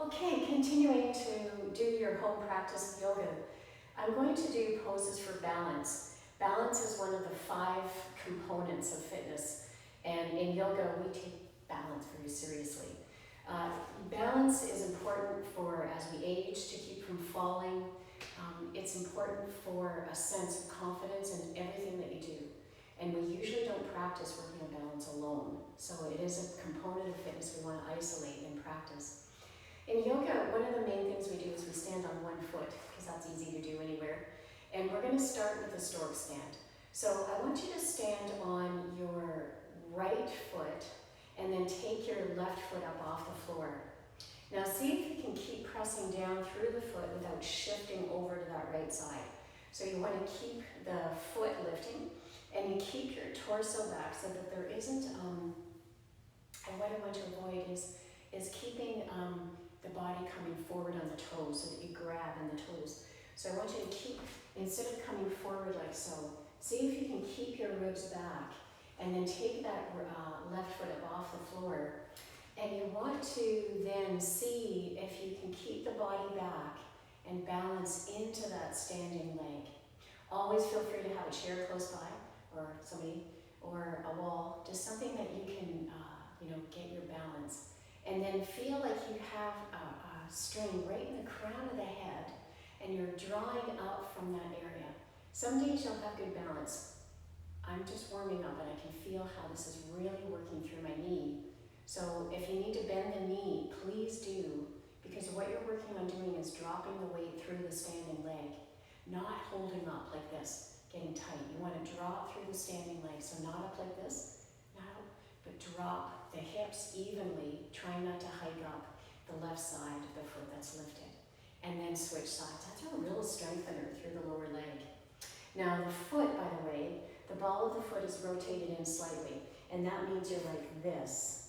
Okay, continuing to do your home practice of yoga, I'm going to do poses for balance. Balance is one of the 5 components of fitness, and in yoga we take balance very seriously. Balance is important for as we age to keep from falling. It's important for a sense of confidence in everything that you do. And we usually don't practice working on balance alone. So it is a component of fitness we want to isolate and practice. In yoga, one of the main things we do is we stand on one foot, because that's easy to do anywhere. And we're going to start with the stork stand. So I want you to stand on your right foot and then take your left foot up off the floor. Now see if you can keep pressing down through the foot without shifting over to that right side. So you want to keep the foot lifting and you keep your torso back so that there isn't, and what I want to avoid is keeping the body coming forward on the toes so that you grab on the toes. So I want you to keep, instead of coming forward like so, see if you can keep your ribs back and then take that left foot up off the floor. And you want to then see if you can keep the body back and balance into that standing leg. Always feel free to have a chair close by or somebody or a wall, just something that you can get your balance. And then feel like you have a string right in the crown of the head and you're drawing up from that area. Some days you'll have good balance. I'm just warming up and I can feel how this is really working through my knee. So if you need to bend the knee, please do, because what you're working on doing is dropping the weight through the standing leg, not holding up like this, getting tight. You want to drop through the standing leg, so not up like this, not up, but drop the hips evenly, trying not to hike up the left side of the foot that's lifted. And then switch sides. That's a real strengthener through the lower leg. Now the foot, by the way, the ball of the foot is rotated in slightly, and that means you're like this,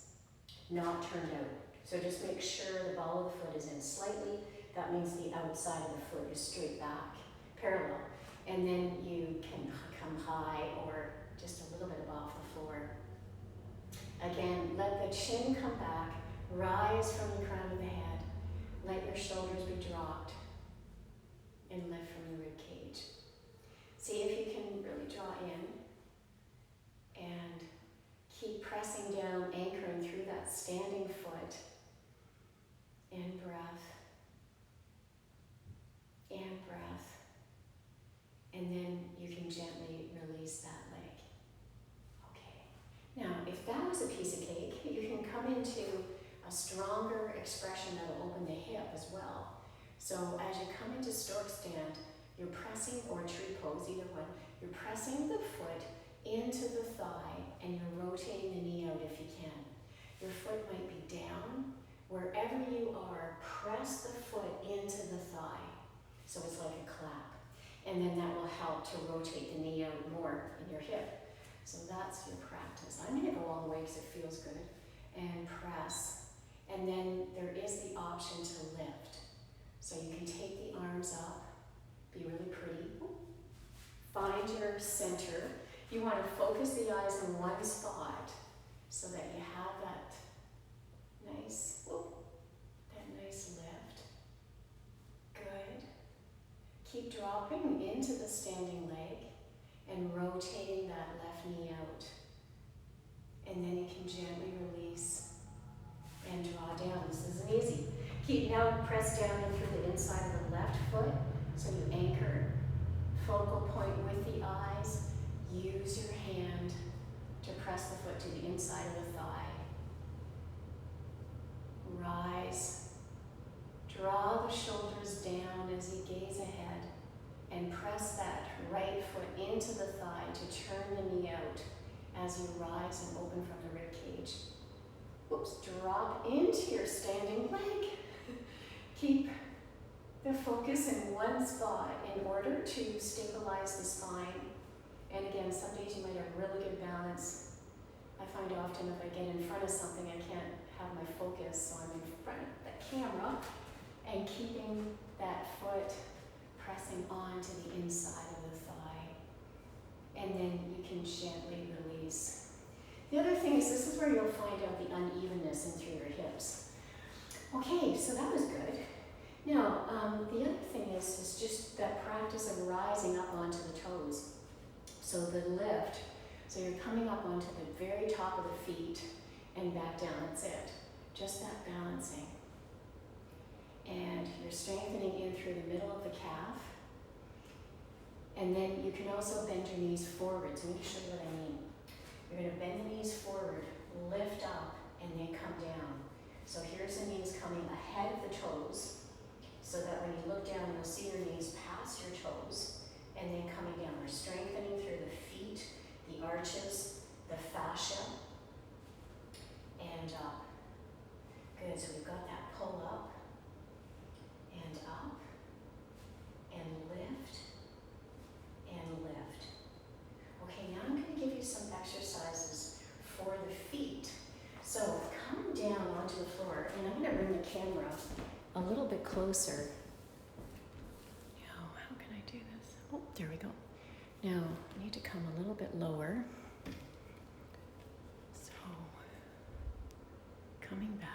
not turned out. So just make sure the ball of the foot is in slightly. That means the outside of the foot is straight back, parallel. And then you can come high or just a little bit above the floor. Again, let the chin come back, rise from the crown of the head, let your shoulders be dropped, and lift from the rib cage. See if you can really draw in and keep pressing down, anchoring through that standing foot. In breath, and breath. And then you can gently release that leg. Okay. Now, if that was a piece of cake, you can come into a stronger expression that will open the hip as well. So as you come into stork stand, you're pressing, or tree pose, either one, you're pressing the foot into the thigh and you're rotating the knee out if you can. Your foot might be down. Wherever you are, press the foot into the thigh. So it's like a clap. And then that will help to rotate the knee out more in your hip. So that's your practice. I'm going to go all the way because it feels good. And press. And then there is the option to lift. So you can take the arms up, be really pretty. Find your center. You want to focus the eyes in one spot so that you have that nice lift. Good. Keep dropping into the standing leg and rotating that left knee out. And then you can gently release and draw down. This isn't easy. Keep now press down in through the inside of the left foot so you anchor. Focal point with the eyes. Use your hand to press the foot to the inside of the thigh. Rise. Draw the shoulders down as you gaze ahead and press that right foot into the thigh to turn the knee out as you rise and open from the rib cage. Oops, drop into your standing leg. Keep the focus in one spot in order to stabilize the spine. And again, some days you might have really good balance. I find often if I get in front of something, I can't have my focus, so I'm in front of the camera and keeping that foot pressing onto the inside of the thigh. And then you can gently release. The other thing is, this is where you'll find out the unevenness in through your hips. Okay, so that was good. Now, the other thing is just that practice of rising up onto the toes. So the lift, so you're coming up onto the very top of the feet and back down, that's it. Just that balancing. And you're strengthening in through the middle of the calf. And then you can also bend your knees forward. So let me show you what I mean. You're going to bend the knees forward, lift up, and then come down. So here's the knees coming ahead of the toes, so that when you look down, you'll see your knees past your toes, and then coming down. We're strengthening through the feet, the arches, the fascia, and up. Good, so we've got that pull up, and up, and lift, and lift. Okay, now I'm going to give you some exercises for the feet. So come down onto the floor, and I'm going to bring the camera a little bit closer. Now, how can I do this? Oh, there we go. Now, I need to come a little bit lower. So, coming back.